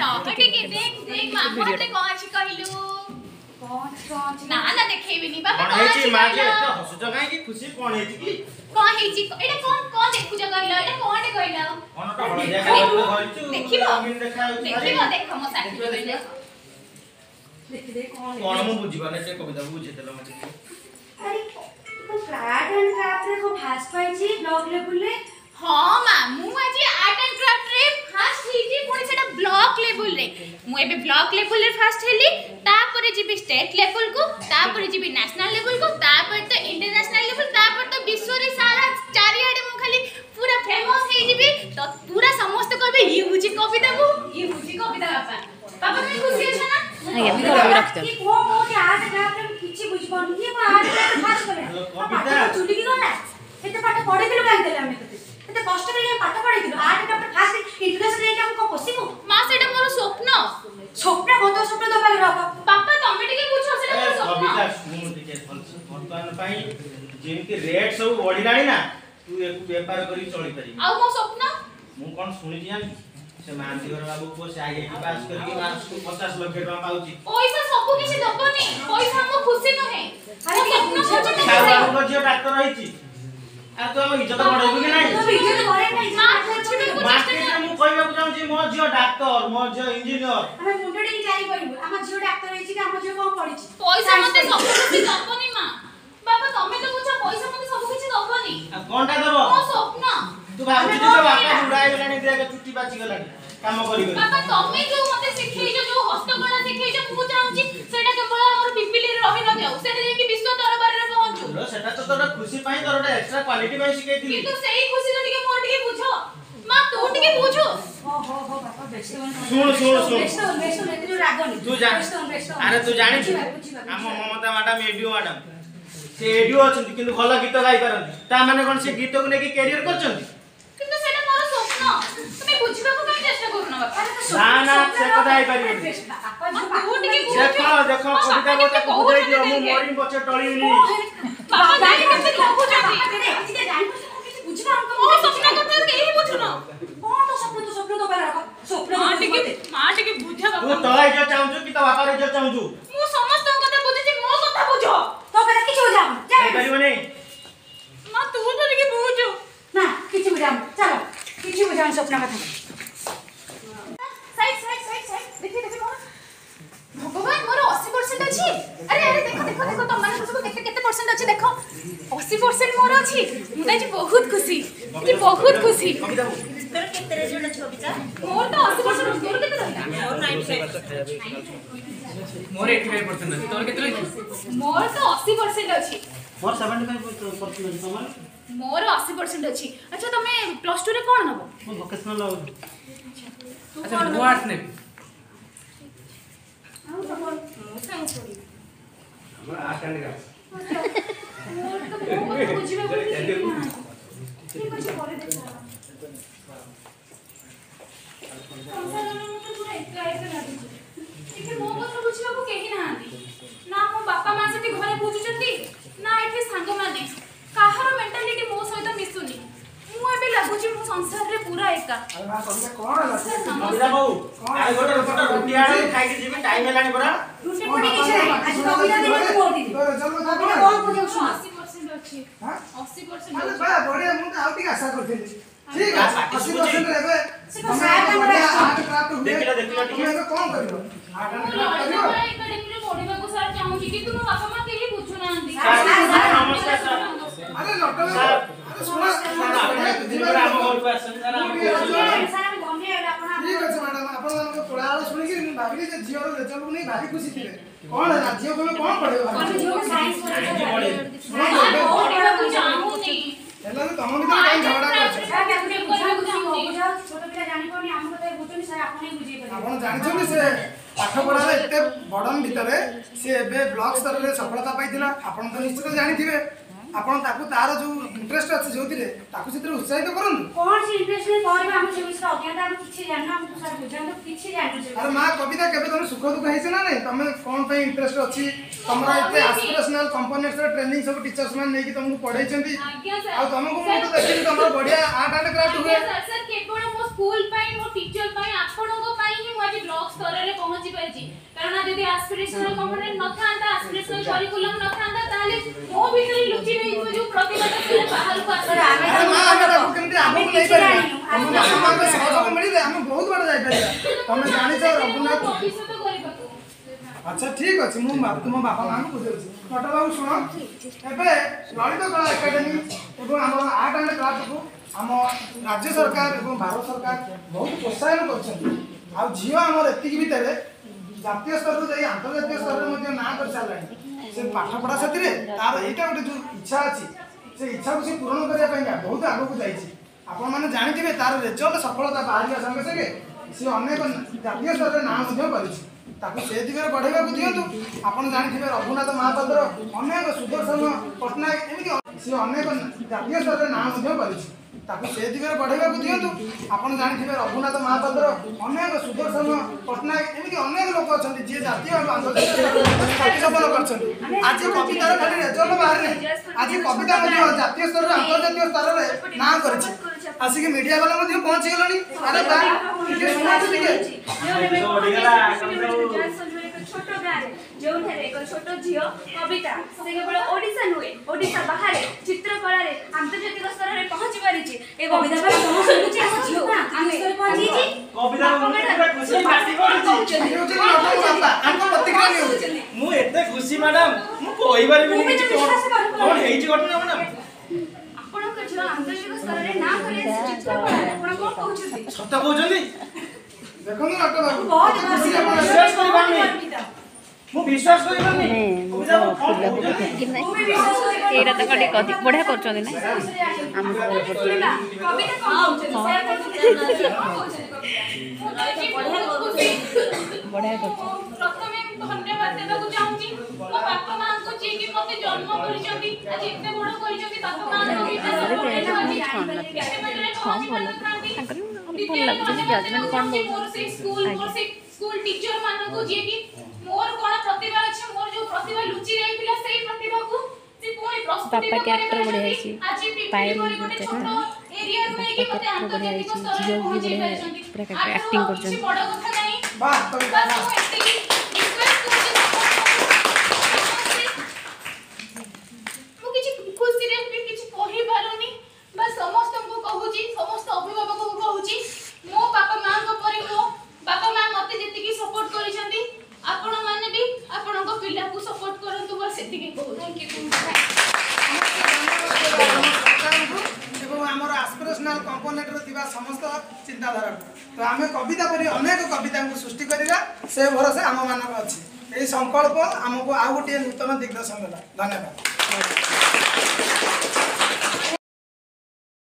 रह के देख देख मामा ते कौन छी कहलू कौन ना ना देखेबिनी बाबा कौन है मां जे तो हसुच काई की खुशी कौन है की कौन है जी एटा कौन देखु ज कहलो एटा कौन है कहलो कौन तो हळदिया का कहलछु देखिबो देखो मो साथी कहले देख दे कौन मु बुझिबाने से कविता बुझे देलो मते अरे तो आर्ट एंड क्राफ्ट रे को फास्ट पाइची ब्लॉक लेवल रे हां मामू आज आर्ट एंड क्राफ्ट रे फास्ट हेजी पुणी सेटा ब्लॉक लेवल रे मु एबे ब्लॉक लेवल रे फास्ट हेली तापर जीबी स्टेट लेवल को तापर जीबी नेशनल लेवल को तापर तो इंटरनेशनल लेवल तापर तो विश्व रे सारा चारियाडे मु खाली पूरा फेमस हे जीबी तो पूरा समस्त कहबे ई बुझी कविता को ई बुझी कविता पापा पापा तुम खुशी छ ना आगे भी कर रखते कि को के आर्ट क्राफ्ट रे किछि बुझ पानी ये आर्ट क्राफ्ट फास्ट करे कविता चुली की गला एते पाठ पढे दिलो काई देले हमें एते कष्ट रे पाठ पढे दिलो आर्ट क्राफ्ट फास्ट इंटरेस्ट रे हमको पसिबो मां सेटा मोर स्वप्न स्वप्न गत स्वप्न तो पाई रख पापा तमे टिके बुझो सेटा मोर स्वप्न कविता सुनु टिके वर्तमान पई जेमति रेट सब बढ़िलानी ना तू एक व्यापार करी चली पारी आ मो स्वप्न मु कोन सुनि दियानी से मानती घर बाबू को से आगे की पास करके मास को 50 लाख टका पाउची पैसा सब किछि दबनी पैसा हम खुशी न है अरे स्वप्न खोज बाबू को जे डॉक्टर रहिची आ तो हम इज्जत बढ़ाइबो कि नहीं तो इज्जत करे नहीं मां खोजबे को मार्केट में मु कहबा चाहूची मो जियो डॉक्टर मो जियो इंजीनियर हम मुंडडी जाई परिबो हम जियो डॉक्टर होई छी हम जियो कोन पढी छी पैसा मते सब किछि दबनी मां बाबा तमे तो बुझा पैसा मते सब किछि दबनी आ कोनटा देबो मो स्वप्न तू भाबुची तो बापा उड़ाई गलानी दे के चुट्टी बाची गलानी काम करी करी बाबा तमे जो मते सिखैजो जो हस्तकला सिखैजो मु चाहूची सेटा केवल हमर पिपिली रे रहि न जाऊ सेटा जे कि विश्व दरबार रे पहुंचू लो सेटा तो तोरा खुशी पाई तोरा एक्स्ट्रा क्वालिटी पाई सिखै दिली किंतु सेही खुशी तो टिके मोर टिके बुझो मां तू टिके बुझो हो बापा बेस्ट सुन बेस्ट एतु रागनी तू जान अरे तू जानि हम ममता मैडम एडियो मैडम से एडियो अछन किंतु भलो गीत गाई परन ता माने कोन से गीत को नेकी कैरियर करछन किंतु सेटा मोर स्वप्न तुमे बुझिबा को काई चेष्टा करू ना बापा ना ना से कदा आई पारी बापा तू टिके देखो कविता को ताको बुझाई दियो मु मोरी बच्चे टळीनी बाबा जानि केते लागु जाति एते जानि किछि बुझना मो स्वप्न କଥା केही बुझुनो कोन तो स्वप्न तो बारा स्वप्न मां टिके बुझा तू बाबा तळाई जो चाहू कि तो बापा रे जो चाहू मु समस्त କଥା बुझिछि मो କଥା बुझो तो बेटा किछि बुझा जा पारिबो नै मां तू तो टिके बुझो ना किछि बुझा चलो किछि बुझा स्वप्न कथा साइड देखि भगवान मोर 80% अछि अरे देखो तुम माने सब केते परसेंट अछि देखो 80% मोर अछि मुदा जी बहुत खुशी तोर केते रे जोड़ छबिता मोर तो 80% तोर केते रहला मोर 95 मोर 85% अछि तोर केते अछि मोर तो 80% अछि मोर 75% तमर मोर 80% अछि अच्छा तमे प्लस 2 रे कोन हबो मो वोकेशनल अच्छा मो आर्ट्स ने आउ तो मोर साइंस पढी हमर आर्ट एंड क्राफ्ट मोर तो बहुत बुझिबा को ठीक अछि करे देखा मो କଥା ବୁଝିବାକୁ କେହି ନାହାନ୍ତି ନା ମୋ ବାପା ମା ସେଠି ଘରେ ବୁଝୁଛନ୍ତି ନା ଏଠି ସାଙ୍ଗମାନେ କାହାର ମେଣ୍ଟାଲିଟି ମୋ ସହିତ ମିଶୁନି ମୁଁ ଏବେ ଲାଗୁଛି ମୋ ସଂସାରରେ ପୁରା ଏକା अरे बा कविता कोन होला कविता बाबू आइ गोटे रोटी आडे खाइ के जीबे टाइम हेलानी परा रुटे पड़ी किछि नाही आज कविता देबे तू बोल दी कविता कोन बुझौ छ 80% अछि हां 80% अरे अछि बा बढिया मु त आउटी आशा करथिली ठीक है 80% रे से को साया का आर्ट क्राफ्ट हुए देखिला तुम एबे कोन करियो आर्ट ମୁଁ क्राफ्ट ଲଳିତ करियो କଳା ଏକାଡେମୀରେ ପଢିବାକୁ ସାର୍ ଚାହୁଁଛି କିନ୍ତୁ ମୋ ବାପା ମା କେହି ବୁଝୁନାହାନ୍ତି नमस्कार सर अरे लटो अरे सुना आपण जीवन हम घर को आसन सर हम सारा गम्य एला आपण ठीक अछि मैडम आपण ମାନଙ୍କୁ कोळाळ सुनि कि भाबिली जे जियो रो रिजल्ट नै भारी खुशी थिले कोन राज्य को कोन पढियो हम जो साइंस पढे ପଢିବାକୁ ଚାହୁଁନି एला तम भी टाइम झगड़ा करछ सारा आपने बुझा छोट पिला जानि कोनी हम तो बुझुनी सारा आपने बुझे पर आपण जानिछन से पाठ पढारे एते बडन भितरे से एबे ब्लॉक स्तर रे सफलता पाइथिला आपण तो निश्चित जानिथिबे आपण ताकू तार जो इंटरेस्ट अछि जोतिरे ताकू सितरे उत्साहित करन कोन से इंटरेस्ट ने करे हम से विषय अज्ञान हम किछि जानना हम सारा बुझान तो किछि जानू अरे मां कविता केबे तमे सुख दुख हेछ ना नै तमे कोन पे इंटरेस्ट अछि तमरा एते एस्पिरेशनल कंपोनेंट्स रे ट्रेनिंग सब टीचर्स मान नै कि तुमको पढाइछंती आज्ञा सर आ तुमको मु तो देखि तमरा बढ़िया आर्ट एंड क्राफ्ट हुए सर केवल मो स्कूल पाई मो टीचर पाई आपणको पाई ही मो आज ब्लॉग କରିଛି କାରଣ ଯଦି ଆସ୍ପିରେସନାଲ କମ୍ପୋନେଣ୍ଟ ନଥାନ୍ତା ଆସ୍ପିରେସନାଲ କରିକୁଲମ ନଥାନ୍ତା ତାହେଲେ ମୋ ଭିତରେ ଲୁଚି ରହିଥିବା ଯୋଉ ପ୍ରତିଭାଟା ସେଟା ବାହାରକୁ ଆସିଲା ଆରେ ମା ଆମେ ତାକୁ କେମିତି ଆଗକୁ ନେଇ ପାରିବା ଆମ ବାପାଙ୍କ ସହଯୋଗ ମିଳିଲେ ଆମେ ବହୁତ ବାଟ ଯାଇପାରିବା ତମେ ଜାଣିଛ ରଘୁନାଥ ଭବିଷ୍ୟତ କରିବାକୁ আচ্ছা ঠিক আছে ମୁଁ ତୁମ ବାପା ମାଙ୍କୁ ବୁଝାଉଛି ନଟ ବାବୁ ଶୁଣ ଏବେ ଲଳିତ କଳା ଏକାଡେମୀ ଏବଂ ଆମର ଆର୍ଟ ଆଣ୍ଡ କ୍ରାଫ୍ଟକୁ ଆମ ରାଜ୍ୟ ସରକାର ଏବଂ ଭାରତ ସରକାର ବହୁତ ପ୍ରୋତ୍ସାହନ କରୁଛନ୍ତି ଆଉ ଝିଅ ଆମର ଏତିକି ଭିତରେ ଜାତୀୟ ସ୍ତରରୁ ଯାଇ ଆନ୍ତର୍ଜାତୀୟ ସ୍ତରରେ ମଧ୍ୟ ନାଁ କରିସାରିଲାଣି ସେ ପାଠ ପଢ଼ା ସାଥିରେ ତାର ଏଇଟା ଗୋଟେ ଯେଉଁ ଇଚ୍ଛା ଅଛି ସେ ଇଚ୍ଛାକୁ ସେ ପୂରଣ କରିବା ପାଇଁକା ବହୁତ ଆଗକୁ ଯାଇଛି ଆପଣମାନେ ଜାଣିଥିବେ ତାର ରେଜଲ୍ଟ ସଫଳତା ବାହାରିବା ସଙ୍ଗେ ସଙ୍ଗେ ସେ ଅନେକ ଜାତୀୟ ସ୍ତରରେ ନାଁ ମଧ୍ୟ କରିଛି ତାକୁ ସେ ଦିଗରେ ବଢ଼େଇବାକୁ ଦିଅନ୍ତୁ ଆପଣ ଜାଣିଥିବେ ରଘୁନାଥ ମହାପାତ୍ର ଅନେକ ସୁଦର୍ଶନ ପଟ୍ଟନାୟକ ଏମିତି ସେ ଅନେକ ଜାତୀୟ ସ୍ତରରେ ନାଁ ମଧ୍ୟ କରିଛି ତାକୁ ସେ ଦିଗରେ ବଢ଼େଇବାକୁ ଦିଅନ୍ତୁ ଆପଣ ଜାଣିଥିବେ ରଘୁନାଥ ମହାପାତ୍ର ଅନେକ ସୁଦର୍ଶନ ପଟ୍ଟନାୟକ ଏମିତି ଅନେକ ଲୋକ ଅଛନ୍ତି ଯିଏ ଜାତୀୟ ଏବଂ ଆନ୍ତର୍ଜାତୀୟ ସ୍ତରରେ ସଫଳ କରିଛନ୍ତି ଆଜି କବିତାର ଖାଲି ରେଜଲ୍ଟ ବାହାରିନି ଆଜି କବିତା ମଧ୍ୟ ଜାତୀୟ ସ୍ତରରେ ଆନ୍ତର୍ଜାତୀୟ ସ୍ତରରେ ନାଁ କରିଛି ଆସିକି ମିଡ଼ିଆ ବାଲା ମଧ୍ୟ ପହଞ୍ଚିଗଲେଣି ଆରେ ବା ଟିକେ ଶୁଣନ୍ତୁ ଟିକେ छोट गाँव जो एक छोट झील कविता से केवल ओडिशा नुहे ओडिशा बाहर चित्रकला आंतर्जातिक स्तर में पहुंची पारी खुशी मैडम आंतर्जातिक स्तर में ना सत कहते देखो डॉक्टर बाबू विश्वास करनी एटा तो कटी कथि बढ़िया करछन ना हम बढ़िया कर प्रथमे धन्यवाद देबाकू चाहूची मो बापा मां को जे कि मते जन्म करिसंती आज एते बड़ करिसंती बापा मां को विकास जजमेंट कौन स्कूल टीचर मानो को जे कि मोर कोन प्रतिभा अछि मोर जो प्रतिभा लुचि रहितिला सेही प्रतिभा को से कोई प्रस्तुति पापा के एक्टर बढ़िया अछि पायल छोटो एरिया रे कि मते आंतर्जातिक स्तर जियो भी बढ़िया पूरा एक्टिंग करछन बड़ कथा नहीं वाह खुशी रे किछि कहि पारुनी बस समस्त को कहूची समस्त अभिभावक को कहूची मो पापा मां को परि मो बापा मां मते जति की सपोर्ट करिसंती आपण माने भी आपण को पिला को सपोर्ट करंतु बस सेति के कहू थैंक यू এবং আমার আস্পিরেশনাল কম্পোনেন্ট রে সমস্ত চিন্তাধারা তো আমি কবিতা পরি অনেক কবিতা সৃষ্টি করা সে ভরসা আম মান আছে এই সংকল্প আমাকে আউ গোটিয়ে নূতন দিগদর্শন দেলা ধন্যবাদ।